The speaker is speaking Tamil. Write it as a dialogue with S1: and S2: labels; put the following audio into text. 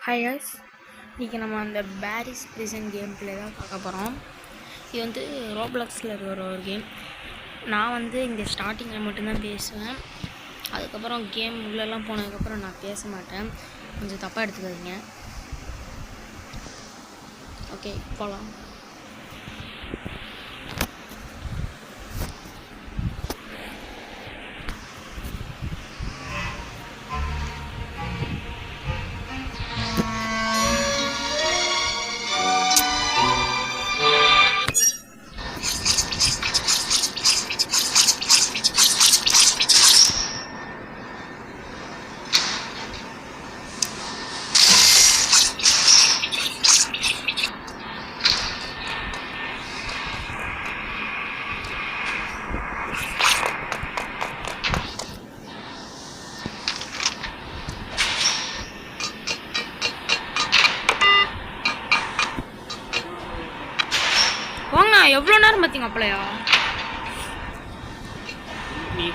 S1: ஹாய் கைஸ், இன்றைக்கி நம்ம அந்த பேரிஸ் பிரிசன் கேம் பிளே தான் பார்க்க போகிறோம். இது வந்து ரோப்ளாக்ஸில் இருக்கிற ஒரு கேம். நான் வந்து இங்கே ஸ்டார்டிங்கில் மட்டும்தான் பேசுவேன். அதுக்கப்புறம் கேம் உள்ளெல்லாம் போனதுக்கப்புறம் நான் பேச மாட்டேன். கொஞ்சம் தப்பாக எடுத்துக்காதீங்க. ஓகே, போகலாம். வாங்க, எவ்வளோ நேரம் பார்த்தீங்க அப்பளையா?
S2: நீ